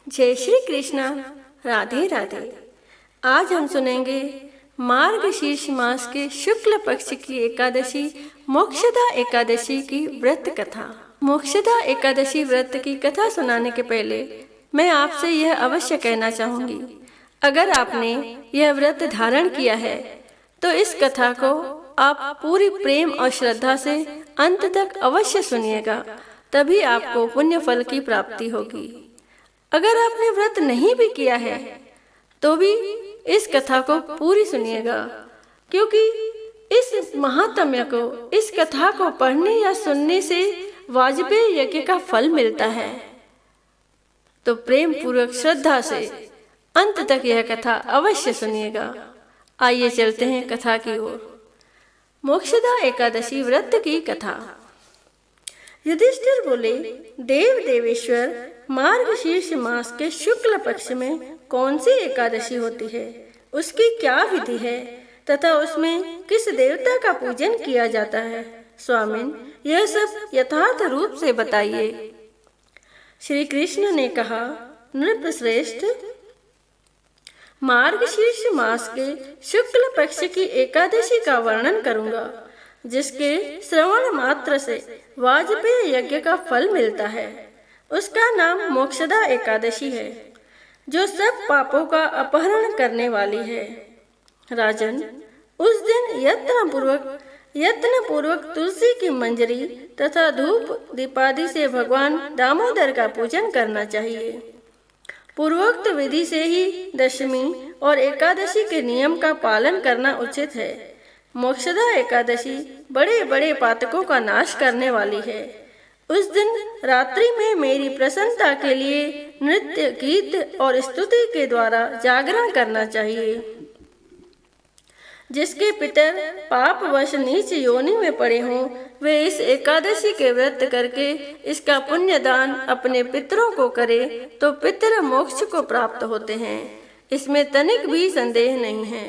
जय श्री कृष्णा। राधे राधे। आज हम सुनेंगे मार्गशीर्ष मास के शुक्ल पक्ष की एकादशी मोक्षदा एकादशी की व्रत कथा। मोक्षदा एकादशी व्रत की कथा सुनाने के पहले मैं आपसे यह अवश्य कहना चाहूंगी, अगर आपने यह व्रत धारण किया है तो इस कथा को आप पूरी प्रेम और श्रद्धा से अंत तक अवश्य सुनिएगा, तभी आपको पुण्य फल की प्राप्ति होगी। अगर आपने व्रत नहीं भी किया है तो भी इस कथा को पूरी सुनिएगा, क्योंकि इस महात्म्य को, इस कथा को पढ़ने या सुनने से वाजपेय यज्ञ का फल मिलता है। तो प्रेम पूर्वक श्रद्धा से अंत तक यह कथा अवश्य सुनिएगा। आइए चलते हैं कथा की ओर। मोक्षदा एकादशी व्रत की कथा। युधिष्ठिर बोले, देव देवेश्वर, मार्गशीर्ष मास के शुक्ल पक्ष में कौन सी एकादशी होती है, उसकी क्या विधि है तथा उसमें किस देवता का पूजन किया जाता है? स्वामिन, यह सब यथार्थ रूप से बताइए। श्री कृष्ण ने कहा, नृपश्रेष्ठ, मार्गशीर्ष मास के शुक्ल पक्ष की एकादशी का वर्णन करूंगा, जिसके श्रवण मात्र से वाजपेय यज्ञ का फल मिलता है। उसका नाम मोक्षदा एकादशी है, जो सब पापों का अपहरण करने वाली है। राजन, उस दिन यत्न पूर्वक तुलसी की मंजरी तथा धूप दीपादि से भगवान दामोदर का पूजन करना चाहिए। पूर्वोक्त विधि से ही दशमी और एकादशी के नियम का पालन करना उचित है। मोक्षदा एकादशी बड़े बड़े पातकों का नाश करने वाली है। उस दिन रात्रि में मेरी प्रसन्नता के लिए नृत्य, गीत और स्तुति के द्वारा जागरण करना चाहिए। जिसके पितर पापवश नीच योनि में पड़े हों, वे इस एकादशी के व्रत करके इसका पुण्य दान अपने पितरों को करे तो पितर मोक्ष को प्राप्त होते हैं। इसमें तनिक भी संदेह नहीं है।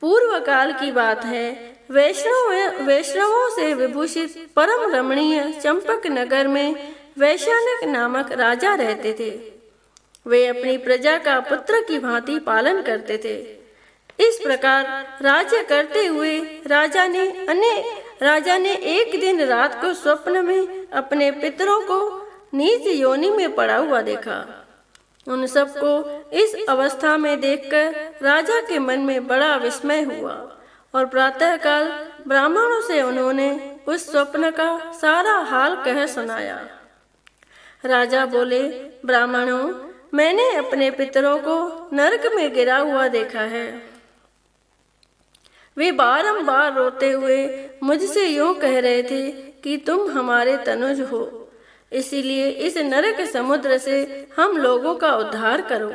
पूर्व काल की बात है, वैष्णवों से विभूषित परम रमणीय चंपक नगर में वैशानक नामक राजा रहते थे। वे अपनी प्रजा का पुत्र की भांति पालन करते थे। इस प्रकार राज्य करते हुए राजा ने एक दिन रात को स्वप्न में अपने पितरों को नीच योनि में पड़ा हुआ देखा। उन सबको इस अवस्था में देखकर राजा के मन में बड़ा विस्मय हुआ और प्रातःकाल ब्राह्मणों से उन्होंने उस स्वप्न का सारा हाल कह सुनाया। राजा बोले, ब्राह्मणों, मैंने अपने पितरों को नरक में गिरा हुआ देखा है। वे बारंबार रोते हुए मुझसे यूं कह रहे थे कि तुम हमारे तनुज हो, इसीलिए इस नरक समुद्र से हम लोगों का उद्धार करो।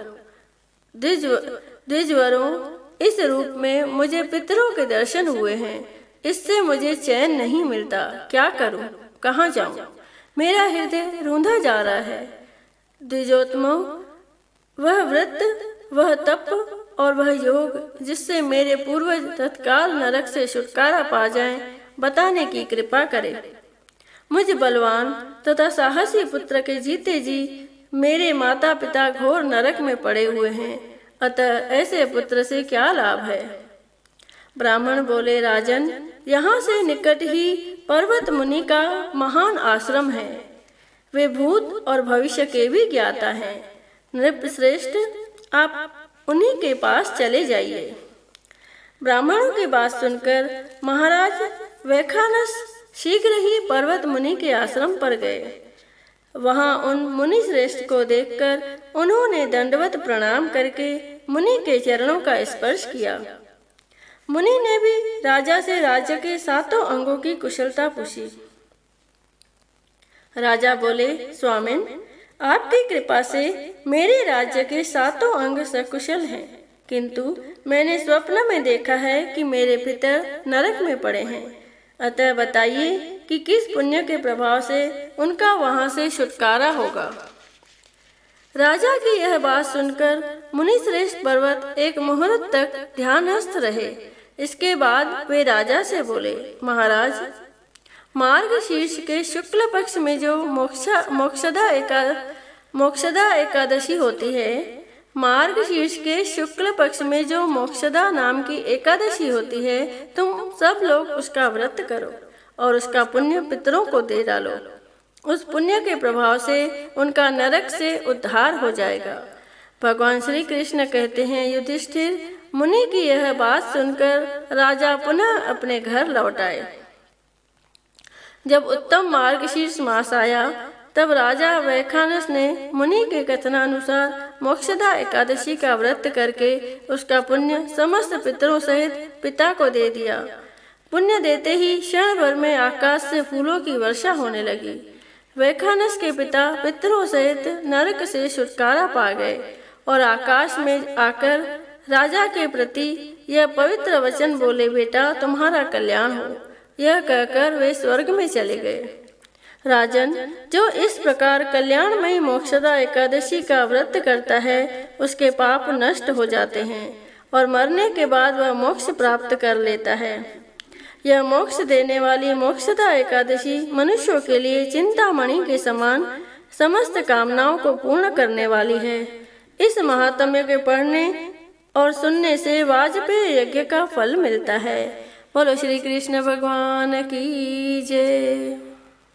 द्विजवरों, इस रूप में मुझे पितरों के दर्शन हुए हैं, इससे मुझे चैन नहीं मिलता। क्या करूं, कहाँ जाऊं? मेरा हृदय रूंधा जा रहा है। द्विजोत्तमो, वह व्रत, वह तप और वह योग जिससे मेरे पूर्वज तत्काल नरक से छुटकारा पा जाएं, बताने की कृपा करें। मुझ बलवान तथा साहसी पुत्र के जीते जी मेरे माता पिता घोर नरक में पड़े हुए हैं, अतः ऐसे पुत्र से क्या लाभ है? ब्राह्मण बोले, राजन, यहाँ से निकट ही पर्वत मुनि का महान आश्रम है। वे भूत और भविष्य के भी ज्ञाता हैं। नृपश्रेष्ठ, आप उन्हीं के पास चले जाइए। ब्राह्मणों की बात सुनकर महाराज वैखानस शीघ्र ही पर्वत मुनि के आश्रम पर गए। वहां उन मुनि श्रेष्ठ को देखकर उन्होंने दंडवत प्रणाम करके मुनि के चरणों का स्पर्श किया। मुनि ने भी राजा से राज्य के 7 अंगों की कुशलता पूछी। राजा बोले, स्वामिन, आपकी कृपा से मेरे राज्य के 7 अंग सकुशल हैं, किंतु मैंने स्वप्न में देखा है कि मेरे पितर नरक में पड़े हैं। अतः बताइए कि किस पुण्य के प्रभाव से उनका वहां से छुटकारा होगा। राजा की यह बात सुनकर मुनिश्रेष्ठ पर्वत एक मुहूर्त तक ध्यानस्थ रहे। इसके बाद वे राजा से बोले, महाराज, मार्गशीर्ष के शुक्ल पक्ष में जो मोक्षदा एकादशी होती है। मार्गशीर्ष के शुक्ल पक्ष में जो मोक्षदा नाम की एकादशी होती है, तुम सब लोग उसका व्रत करो और उसका पुण्य पितरों को दे डालो। उस पुण्य के प्रभाव से उनका नरक से उद्धार हो जाएगा। भगवान श्री कृष्ण कहते हैं, युधिष्ठिर, मुनि की यह बात सुनकर राजा पुनः अपने घर लौट आए। जब उत्तम मार्गशीर्ष मास आया, तब राजा वैखानस ने मुनि के कथनानुसार मोक्षदा एकादशी का व्रत करके उसका पुण्य समस्त पितरों सहित पिता को दे दिया। पुण्य देते ही क्षण भर में आकाश से फूलों की वर्षा होने लगी। वैखानस के पिता पितरों सहित नरक से छुटकारा पा गए और आकाश में आकर राजा के प्रति यह पवित्र वचन बोले, बेटा तुम्हारा कल्याण हो। यह कहकर वे स्वर्ग में चले गए। राजन, जो इस प्रकार कल्याणमयी मोक्षदा एकादशी का व्रत करता है, उसके पाप नष्ट हो जाते हैं और मरने के बाद वह मोक्ष प्राप्त कर लेता है। यह मोक्ष देने वाली मोक्षदा एकादशी मनुष्यों के लिए चिंतामणि के समान समस्त कामनाओं को पूर्ण करने वाली है। इस महात्म्य के पढ़ने और सुनने से वाजपेय यज्ञ का फल मिलता है। बोलो श्री कृष्ण भगवान की जय।